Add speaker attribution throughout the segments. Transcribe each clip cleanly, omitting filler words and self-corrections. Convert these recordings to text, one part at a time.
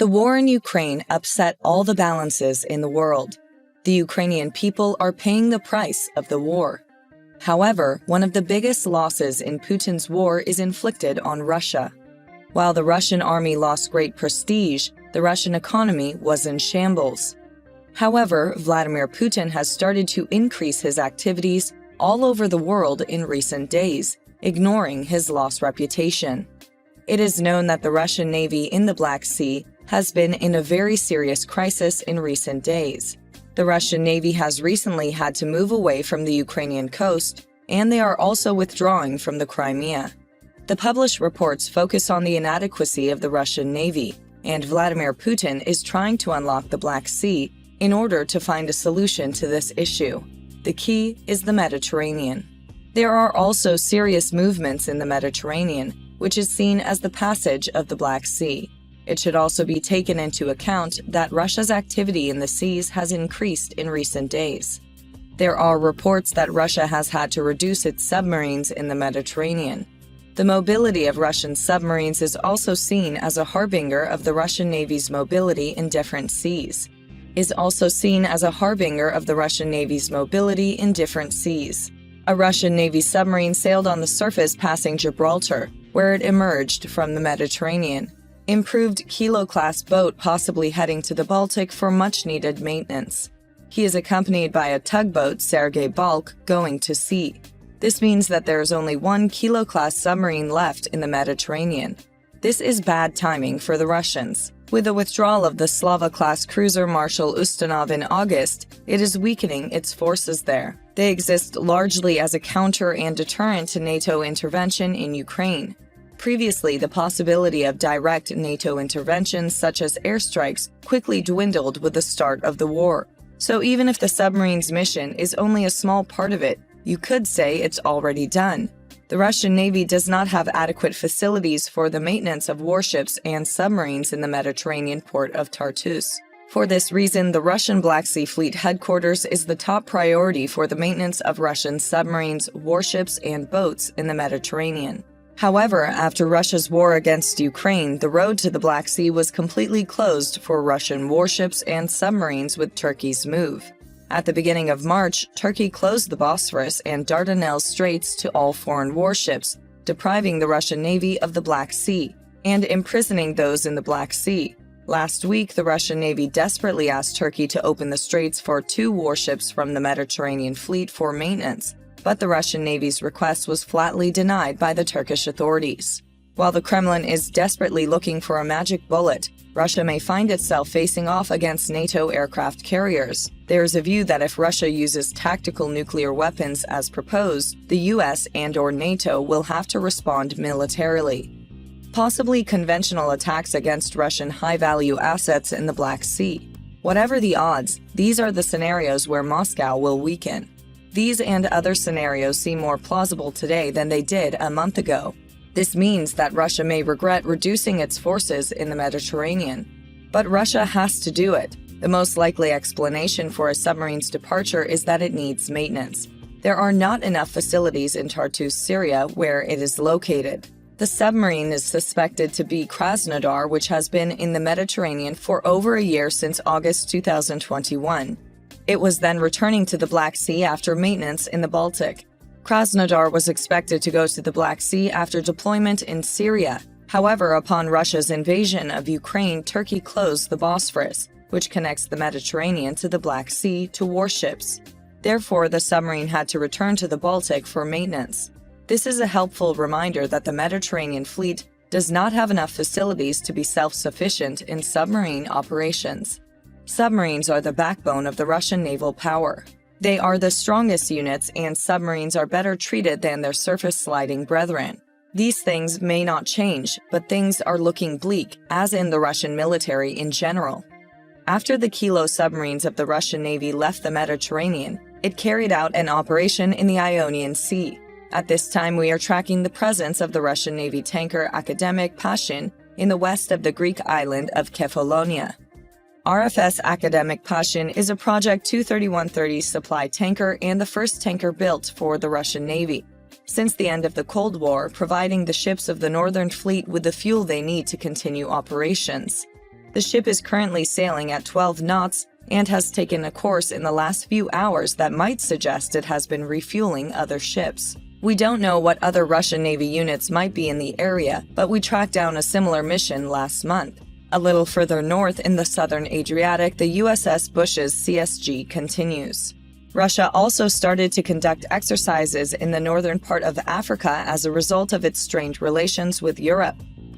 Speaker 1: The war in Ukraine upset all the balances in the world. The Ukrainian people are paying the price of the war. However, one of the biggest losses in Putin's war is inflicted on Russia. While the Russian army lost great prestige, the Russian economy was in shambles. However, Vladimir Putin has started to increase his activities all over the world in recent days, ignoring his lost reputation. It is known that the Russian Navy in the Black Sea has been in a very serious crisis in recent days. The Russian Navy has recently had to move away from the Ukrainian coast, and they are also withdrawing from the Crimea. The published reports focus on the inadequacy of the Russian Navy, and Vladimir Putin is trying to unlock the Black Sea in order to find a solution to this issue. The key is the Mediterranean. There are also serious movements in the Mediterranean, which is seen as the passage of the Black Sea. It should also be taken into account that Russia's activity in the seas has increased in recent days. There are reports that Russia has had to reduce its submarines in the Mediterranean. The mobility of Russian submarines is also seen as a harbinger of the Russian Navy's mobility in different seas. A Russian Navy submarine sailed on the surface passing Gibraltar, where it emerged from the Mediterranean. Improved Kilo-class boat possibly heading to the Baltic for much-needed maintenance. He is accompanied by a tugboat, Sergei Balk, going to sea. This means that there is only one Kilo-class submarine left in the Mediterranean. This is bad timing for the Russians. With the withdrawal of the Slava-class cruiser Marshal Ustinov in August, it is weakening its forces there. They exist largely as a counter and deterrent to NATO intervention in Ukraine. Previously, the possibility of direct NATO interventions such as airstrikes quickly dwindled with the start of the war. So even if the submarine's mission is only a small part of it, you could say it's already done. The Russian Navy does not have adequate facilities for the maintenance of warships and submarines in the Mediterranean port of Tartus. For this reason, the Russian Black Sea Fleet headquarters is the top priority for the maintenance of Russian submarines, warships, and boats in the Mediterranean. However, after Russia's war against Ukraine, the road to the Black Sea was completely closed for Russian warships and submarines with Turkey's move. At the beginning of March, Turkey closed the Bosphorus and Dardanelles Straits to all foreign warships, depriving the Russian Navy of the Black Sea and imprisoning those in the Black Sea. Last week, the Russian Navy desperately asked Turkey to open the straits for 2 warships from the Mediterranean fleet for maintenance, but the Russian Navy's request was flatly denied by the Turkish authorities. While the Kremlin is desperately looking for a magic bullet, Russia may find itself facing off against NATO aircraft carriers. There is a view that if Russia uses tactical nuclear weapons as proposed, the US and/or NATO will have to respond militarily. Possibly conventional attacks against Russian high-value assets in the Black Sea. Whatever the odds, these are the scenarios where Moscow will weaken. These and other scenarios seem more plausible today than they did a month ago. This means that Russia may regret reducing its forces in the Mediterranean. But Russia has to do it. The most likely explanation for a submarine's departure is that it needs maintenance. There are not enough facilities in Tartus, Syria, where it is located. The submarine is suspected to be Krasnodar, which has been in the Mediterranean for over a year since August 2021. It was then returning to the Black Sea after maintenance in the Baltic. Krasnodar was expected to go to the Black Sea after deployment in Syria. However, upon Russia's invasion of Ukraine, Turkey closed the Bosphorus, which connects the Mediterranean to the Black Sea, to warships. Therefore, the submarine had to return to the Baltic for maintenance. This is a helpful reminder that the Mediterranean fleet does not have enough facilities to be self-sufficient in submarine operations. Submarines are the backbone of the Russian naval power. They are the strongest units, and submarines are better treated than their surface-sliding brethren. These things may not change, but things are looking bleak, as in the Russian military in general. After the Kilo submarines of the Russian Navy left the Mediterranean, it carried out an operation in the Ionian Sea. At this time, we are tracking the presence of the Russian Navy tanker Academic Pashin in the west of the Greek island of Kefalonia. RFS Academic Pashin is a Project 23130 supply tanker and the first tanker built for the Russian Navy since the end of the Cold War, providing the ships of the Northern Fleet with the fuel they need to continue operations. The ship is currently sailing at 12 knots and has taken a course in the last few hours that might suggest it has been refueling other ships. We don't know what other Russian Navy units might be in the area, but we tracked down a similar mission last month. A little further north in the southern Adriatic, the USS Bush's CSG continues. Russia also started to conduct exercises in the northern part of Africa as a result of its strained relations with Europe.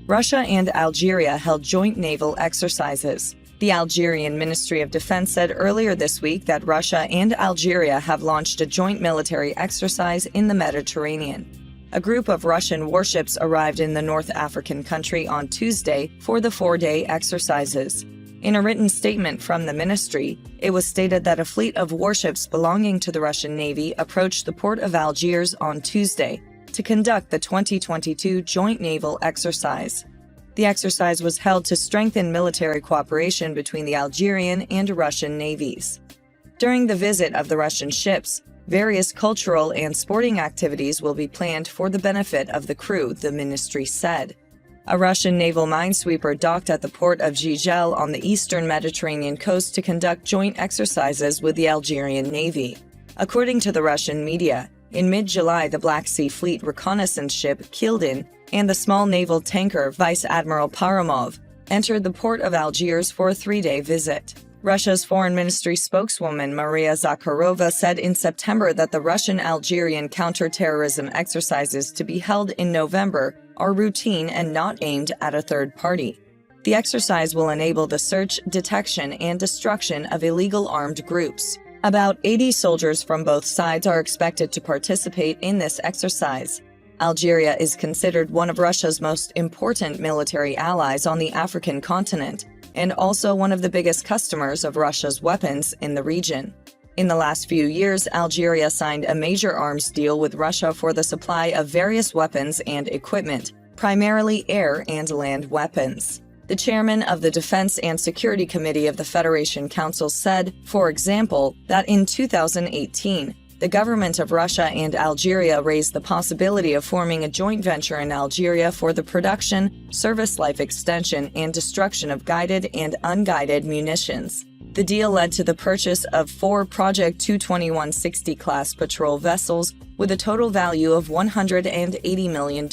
Speaker 1: Russia and Algeria held joint naval exercises. The Algerian Ministry of Defense said earlier this week that Russia and Algeria have launched a joint military exercise in the Mediterranean. A group of Russian warships arrived in the North African country on Tuesday for the 4-day exercises. In a written statement from the ministry, it was stated that a fleet of warships belonging to the Russian Navy approached the port of Algiers on Tuesday to conduct the 2022 joint naval exercise. The exercise was held to strengthen military cooperation between the Algerian and Russian navies. During the visit of the Russian ships, various cultural and sporting activities will be planned for the benefit of the crew, the ministry said. A Russian naval minesweeper docked at the port of Gigel on the eastern Mediterranean coast to conduct joint exercises with the Algerian Navy. According to the Russian media, in mid-July, the Black Sea Fleet reconnaissance ship Kildin and the small naval tanker Vice Admiral Paramov entered the port of Algiers for a 3-day visit. Russia's Foreign Ministry spokeswoman Maria Zakharova said in September that the Russian-Algerian counter-terrorism exercises to be held in November are routine and not aimed at a third party. The exercise will enable the search, detection, and destruction of illegal armed groups. About 80 soldiers from both sides are expected to participate in this exercise. Algeria is considered one of Russia's most important military allies on the African continent, and also one of the biggest customers of Russia's weapons in the region. In the last few years, Algeria signed a major arms deal with Russia for the supply of various weapons and equipment, primarily air and land weapons. The chairman of the Defense and Security Committee of the Federation Council said, for example, that in 2018, the government of Russia and Algeria raised the possibility of forming a joint venture in Algeria for the production, service life extension, and destruction of guided and unguided munitions. The deal led to the purchase of 4 Project 22160 class patrol vessels with a total value of $180 million.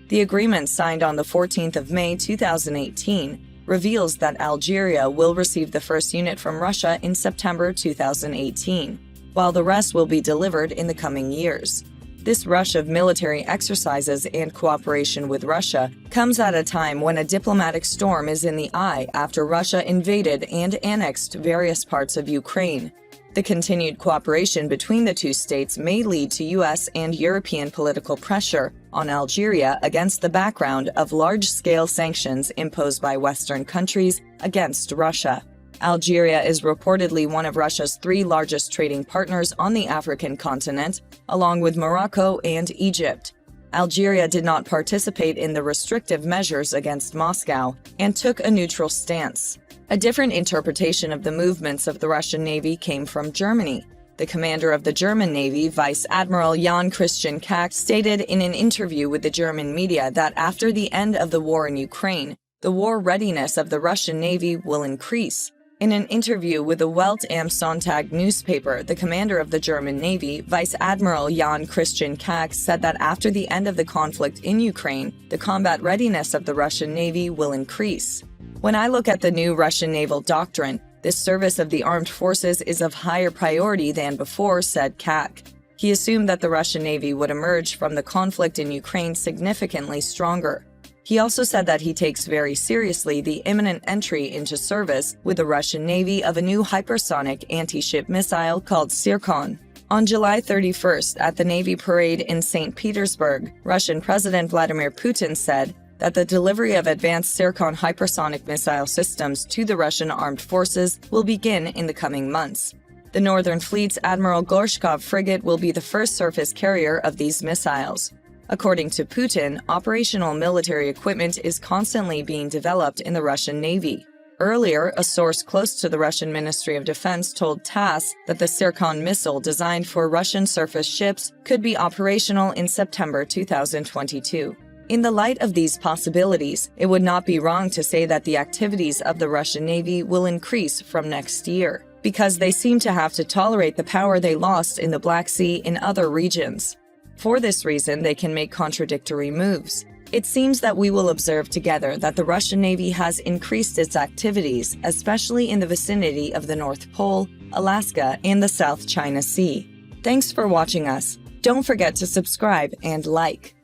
Speaker 1: The agreement, signed on the 14th of May 2018, reveals that Algeria will receive the first unit from Russia in September 2018, while the rest will be delivered in the coming years. This rush of military exercises and cooperation with Russia comes at a time when a diplomatic storm is in the eye after Russia invaded and annexed various parts of Ukraine. The continued cooperation between the two states may lead to U.S. and European political pressure on Algeria against the background of large-scale sanctions imposed by Western countries against Russia. Algeria is reportedly one of Russia's 3 largest trading partners on the African continent, along with Morocco and Egypt. Algeria did not participate in the restrictive measures against Moscow and took a neutral stance. A different interpretation of the movements of the Russian Navy came from Germany. The commander of the German Navy, Vice Admiral Jan Christian Kack, stated in an interview with the German media that after the end of the war in Ukraine, the war readiness of the Russian Navy will increase. In an interview with the Welt am Sonntag newspaper, the commander of the German Navy, Vice Admiral Jan Christian Kack, said that after the end of the conflict in Ukraine, the combat readiness of the Russian Navy will increase. When I look at the new Russian naval doctrine, this service of the armed forces is of higher priority than before, said Kack. He assumed that the Russian Navy would emerge from the conflict in Ukraine significantly stronger. He also said that he takes very seriously the imminent entry into service with the Russian Navy of a new hypersonic anti-ship missile called Zircon. On July 31st, at the Navy parade in St. Petersburg, Russian President Vladimir Putin said that the delivery of advanced Zircon hypersonic missile systems to the Russian armed forces will begin in the coming months. The Northern Fleet's Admiral Gorshkov frigate will be the first surface carrier of these missiles. According to Putin, operational military equipment is constantly being developed in the Russian Navy. Earlier, a source close to the Russian Ministry of Defense told TASS that the Zircon missile designed for Russian surface ships could be operational in September 2022. In the light of these possibilities, it would not be wrong to say that the activities of the Russian Navy will increase from next year, because they seem to have to tolerate the power they lost in the Black Sea in other regions. For this reason, they can make contradictory moves. It seems that we will observe together that the Russian Navy has increased its activities, especially in the vicinity of the North Pole, Alaska, and the South China Sea. Thanks for watching us. Don't forget to subscribe and like.